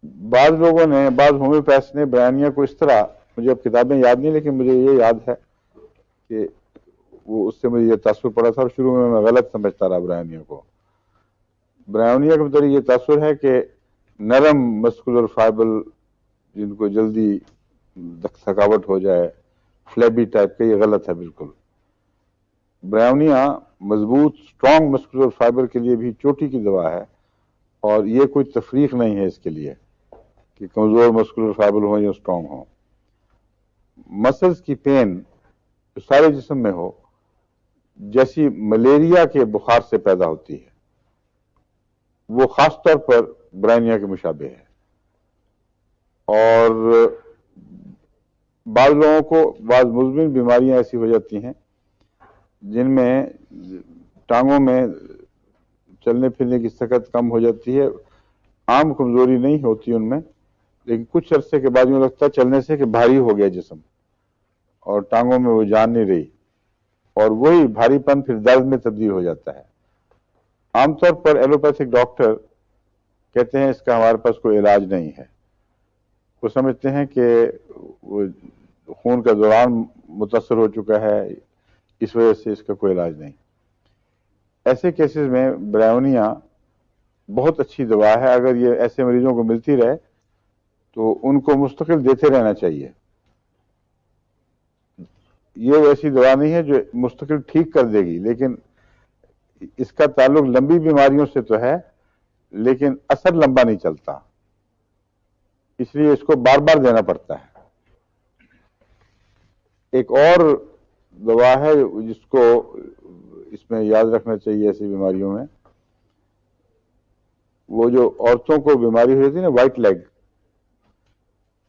بعض لوگوں نے، بعض ہومیوپیتھ نے برائنیا کو اس طرح، مجھے اب کتابیں یاد نہیں لیکن مجھے یہ یاد ہے کہ وہ اس سے مجھے یہ تاثر پڑا تھا، اور شروع میں غلط سمجھتا رہا برائنیا کو. برائنیا کا مطلب یہ تاثر ہے کہ نرم مسکولر فائبر جن کو جلدی تھکاوٹ ہو جائے، فلیبی ٹائپ کا، یہ غلط ہے بالکل. برائنیا مضبوط اسٹرانگ مسکولر فائبر کے لیے بھی چوٹی کی دوا ہے، اور یہ کوئی تفریق نہیں ہے اس کے لیے کہ کمزور مسکولر فائبر ہوں یا اسٹرانگ ہوں. مسلز کی پین جو سارے جسم میں ہو، جیسی ملیریا کے بخار سے پیدا ہوتی ہے، وہ خاص طور پر برائنیا کے مشابہ ہے. اور بعض لوگوں کو بعض مزمن بیماریاں ایسی ہو جاتی ہیں جن میں ٹانگوں میں چلنے پھرنے کی طاقت کم ہو جاتی ہے. عام کمزوری نہیں ہوتی ان میں، لیکن کچھ عرصے کے بعد یوں لگتا ہے چلنے سے کہ بھاری ہو گیا جسم، اور ٹانگوں میں وہ جان نہیں رہی، اور وہی بھاری پن پھر درد میں تبدیل ہو جاتا ہے. عام طور پر ایلوپیتھک ڈاکٹر کہتے ہیں اس کا ہمارے پاس کوئی علاج نہیں ہے. وہ سمجھتے ہیں کہ وہ خون کا دوران متاثر ہو چکا ہے، اس وجہ سے اس کا کوئی علاج نہیں. ایسے کیسز میں برائنیا بہت اچھی دوا ہے. اگر یہ ایسے مریضوں کو ملتی رہے تو ان کو مستقل دیتے رہنا چاہیے. یہ ایسی دوا نہیں ہے جو مستقل ٹھیک کر دے گی، لیکن اس کا تعلق لمبی بیماریوں سے تو ہے، لیکن اثر لمبا نہیں چلتا، اس لیے اس کو بار بار دینا پڑتا ہے. ایک اور دوا ہے جس کو اس میں یاد رکھنا چاہیے ایسی بیماریوں میں، وہ جو عورتوں کو بیماری ہوئی تھی نا، وائٹ لیگ،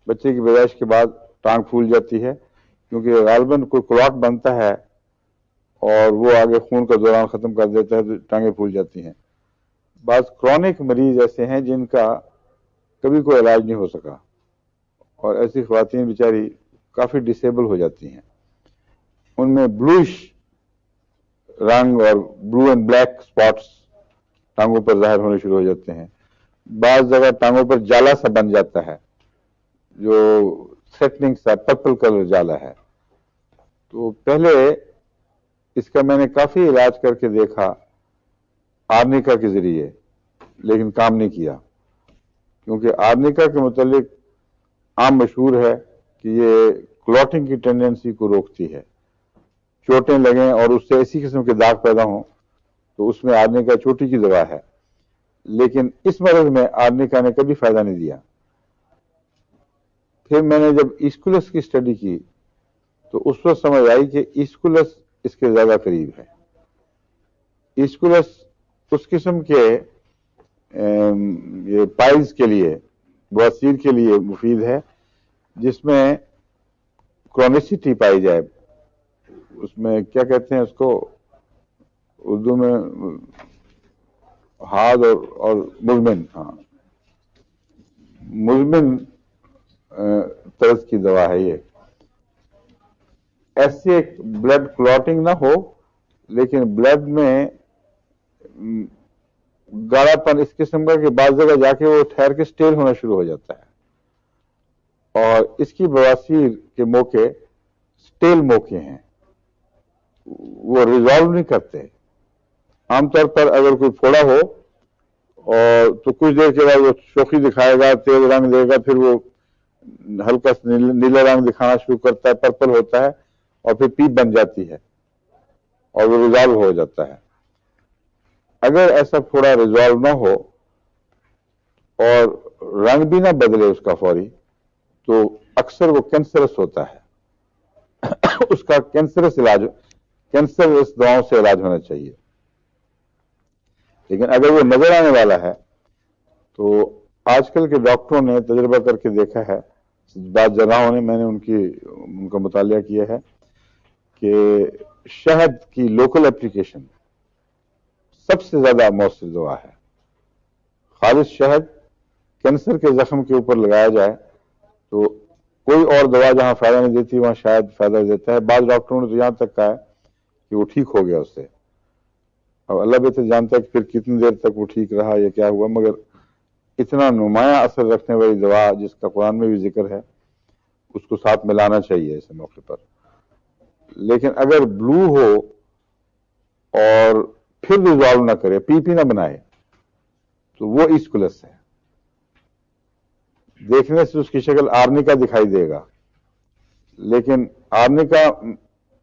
بچے کی پیدائش کے بعد ٹانگ پھول جاتی ہے، کیونکہ غالباً کوئی کلاٹ بنتا ہے اور وہ آگے خون کا دوران ختم کر دیتا ہے تو ٹانگیں پھول جاتی ہیں. بعض کرونک مریض ایسے ہیں جن کا کبھی کوئی علاج نہیں ہو سکا، اور ایسی خواتین بیچاری کافی ڈسیبل ہو جاتی ہیں. ان میں بلوش رنگ اور بلو اینڈ بلیک اسپاٹس ٹانگوں پر ظاہر ہونے شروع ہو جاتے ہیں. بعض جگہ ٹانگوں پر جالا سا بن جاتا ہے جو تھریٹنگ سا پرپل کلر جالا ہے. تو پہلے اس کا میں نے کافی علاج کر کے دیکھا آرنیکا کے ذریعے، لیکن کام نہیں کیا، کیونکہ آرنیکا کے متعلق عام مشہور ہے کہ یہ کلاٹنگ کی ٹینڈنسی کو روکتی ہے. چوٹیں لگیں اور اس سے ایسی قسم کے داغ پیدا ہوں تو اس میں آرنیکا چوٹی کی دوا ہے، لیکن اس مرض میں آرنیکا نے کبھی فائدہ نہیں دیا. پھر میں نے جب ایسکولس کی اسٹڈی کی تو اس وقت سمجھ آئی کہ ایسکولس اس کے زیادہ قریب ہے. ایسکولس اس قسم کے یہ پائلز کے لیے، بواسیر کے لیے مفید ہے جس میں کرونیسٹی پائی جائے. اس میں کیا کہتے ہیں اس کو اردو میں، ہاد اور مزمن، ہاں مزمن طرز کی دوا ہے یہ. ایسے بلڈ کلاٹنگ نہ ہو، لیکن بلڈ میں گاڑھا پن اس قسم کا کہ بعض جگہ جا کے وہ ٹھہر کے سٹیل ہونا شروع ہو جاتا ہے، اور اس کی بواسیر کے موقع سٹیل موقع ہیں، وہ ریزالو نہیں کرتے. عام طور پر اگر کوئی پھوڑا ہو اور تو کچھ دیر کے بعد وہ شوخی دکھائے گا، تیز رنگ دے گا، پھر وہ ہلکا نیلا رنگ دکھانا شروع کرتا ہے، پرپل ہوتا ہے، اور پھر پیپ بن جاتی ہے اور وہ ریزالو ہو جاتا ہے. اگر ایسا پھوڑا ریزالو نہ ہو اور رنگ بھی نہ بدلے اس کا فوری، تو اکثر وہ کینسرس ہوتا ہے. اس کا کینسرس علاج، کینسرس دواؤں سے علاج ہونا چاہیے. لیکن اگر وہ نظر آنے والا ہے تو آج کل کے ڈاکٹروں نے تجربہ کر کے دیکھا ہے، بعض جگہوں نے، میں نے ان کا مطالعہ کیا ہے کہ شہد کی لوکل اپلیکیشن سب سے زیادہ مؤثر دوا ہے. خالص شہد کینسر کے زخم کے اوپر لگایا جائے تو کوئی اور دوا جہاں فائدہ نہیں دیتی وہاں شاید فائدہ دیتا ہے. بعض ڈاکٹروں نے تو یہاں تک کہا ہے کہ وہ ٹھیک ہو گیا اس سے. اب اللہ بہتر جانتا ہے کہ پھر کتنی دیر تک وہ ٹھیک رہا یا کیا ہوا، مگر اتنا نمایاں اثر رکھنے والی دوا جس کا قرآن میں بھی ذکر ہے اس کو ساتھ ملانا چاہیے اس موقع پر. لیکن اگر بلو ہو اور پھر ریزالو نہ کرے، پی نہ بنائے، تو وہ ایسکولس ہے. دیکھنے سے اس کی شکل آرنیکا دکھائی دے گا، لیکن آرنیکا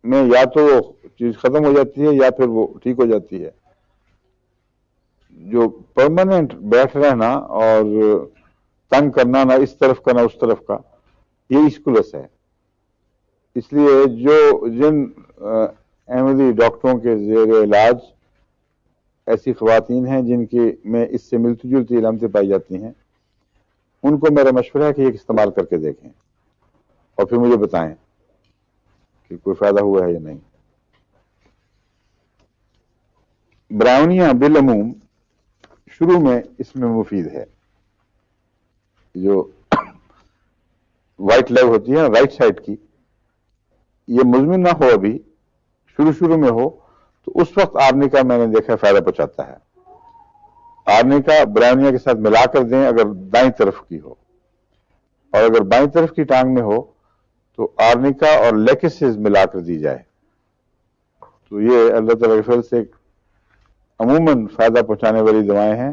میں یا تو وہ چیز ختم ہو جاتی ہے یا پھر وہ ٹھیک ہو جاتی ہے. جو پرماننٹ بیٹھ رہنا اور تنگ کرنا، نہ اس طرف کا نہ اس طرف کا، یہ ایسکولس ہے. اس لیے جن احمدی ڈاکٹروں کے زیر علاج ایسی خواتین ہیں جن کی میں اس سے ملتی جلتی علامتیں پائی جاتی ہیں، ان کو میرا مشورہ ہے کہ یہ استعمال کر کے دیکھیں اور پھر مجھے بتائیں کہ کوئی فائدہ ہوا ہے یا نہیں. برائونیا بالعموم شروع میں اس میں مفید ہے. جو وائٹ لیگ ہوتی ہے رائٹ سائڈ کی، یہ مزمن نہ ہو، ابھی شروع میں ہو تو اس وقت آرنیکا میں نے دیکھا فائدہ پہنچاتا ہے. آرنیکا برائونیا کے ساتھ ملا کر دیں اگر دائیں طرف کی ہو، اور اگر بائیں طرف کی ٹانگ میں ہو تو آرنیکا اور لیکسز ملا کر دی جائے. تو یہ اللہ تعالیٰ کے فضل سے عموماً فائدہ پہنچانے والی دوائیں ہیں.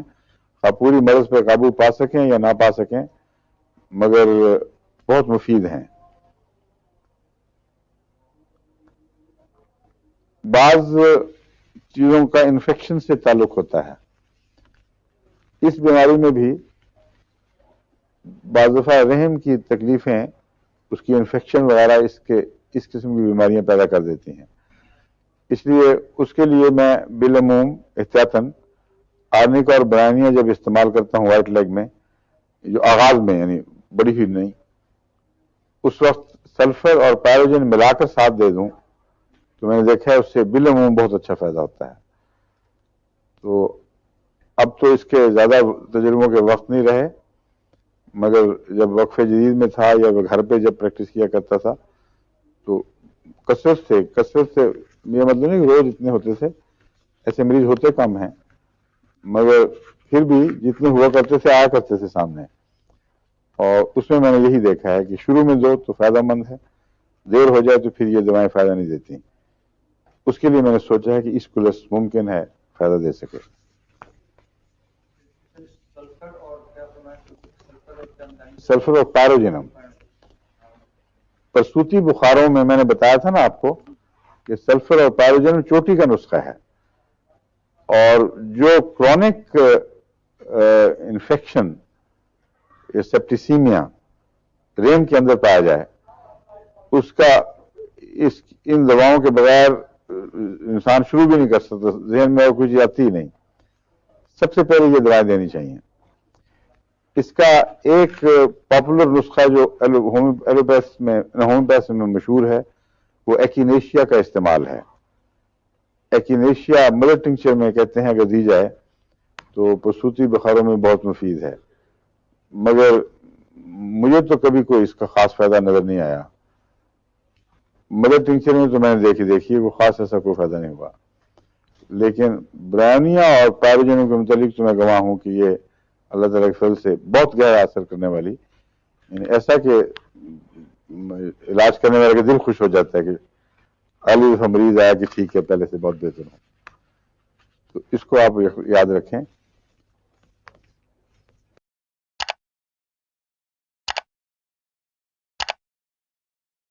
آپ پوری مرض پہ قابو پا سکیں یا نہ پا سکیں، مگر بہت مفید ہیں. بعض چیزوں کا انفیکشن سے تعلق ہوتا ہے. اس بیماری میں بھی بعض دفعہ رحم کی تکلیفیں اس کی انفیکشن وغیرہ اس قسم کی بیماریاں پیدا کر دیتی ہیں. اس لیے اس کے لیے میں بالعموم احتیاطاً آرنیکا اور برائونیا جب استعمال کرتا ہوں وائٹ لیگ میں، جو آغاز میں یعنی بڑی ہی نہیں، اس وقت سلفر اور پیروجن ملا کر ساتھ دے دوں تو میں نے دیکھا ہے اس سے بالعموم بہت اچھا فائدہ ہوتا ہے. تو اب تو اس کے زیادہ تجربوں کے وقت نہیں رہے، مگر جب وقفے جدید میں تھا یا گھر پہ جب پریکٹس کیا کرتا تھا تو کثرت سے یہ مطلب نہیں کہ روز اتنے ہوتے تھے، ایسے مریض ہوتے کم ہیں، مگر پھر بھی جتنے ہوا کرتے تھے آیا کرتے تھے سامنے. اور اس میں نے یہی دیکھا ہے کہ شروع میں دو تو فائدہ مند ہے، دیر ہو جائے تو پھر یہ دوائیں فائدہ نہیں دیتی. اس کے لیے میں نے سوچا ہے کہ ایسکولس ممکن ہے فائدہ دے سکے. سلفر اور پیروجنم پرسوتی بخاروں میں نے بتایا تھا نا آپ کو کہ سلفر اور پیروجنم چوٹی کا نسخہ ہے. اور جو کرونک انفیکشن سیپٹیسیمیا ریم کے اندر پایا جائے، اس کا ان دواؤں کے بغیر انسان شروع بھی نہیں کر سکتا، ذہن میں اور کچھ آتی ہی نہیں. سب سے پہلے یہ دوائیں دینی چاہیے. اس کا ایک پاپولر نسخہ جو ہومیوپیتھ میں مشہور ہے وہ ایکینیشیا کا استعمال ہے. ایکینیشیا مدر ٹنکچر میں کہتے ہیں اگر دی جائے تو پرسوتی بخاروں میں بہت مفید ہے، مگر مجھے تو کبھی کوئی اس کا خاص فائدہ نظر نہیں آیا. مدر ٹنکچر میں تو میں نے دیکھی وہ خاص ایسا کوئی فائدہ نہیں ہوا. لیکن برائونیا اور پیروجنم کے متعلق تو میں گواہ ہوں کہ یہ اللہ تعالیٰ کے فضل سے بہت گہرا اثر کرنے والی، یعنی ایسا کہ علاج کرنے والے کا دل خوش ہو جاتا ہے کہ علی مریض آیا کہ ٹھیک ہے پہلے سے بہت بہتر ہوں. تو اس کو آپ یاد رکھیں.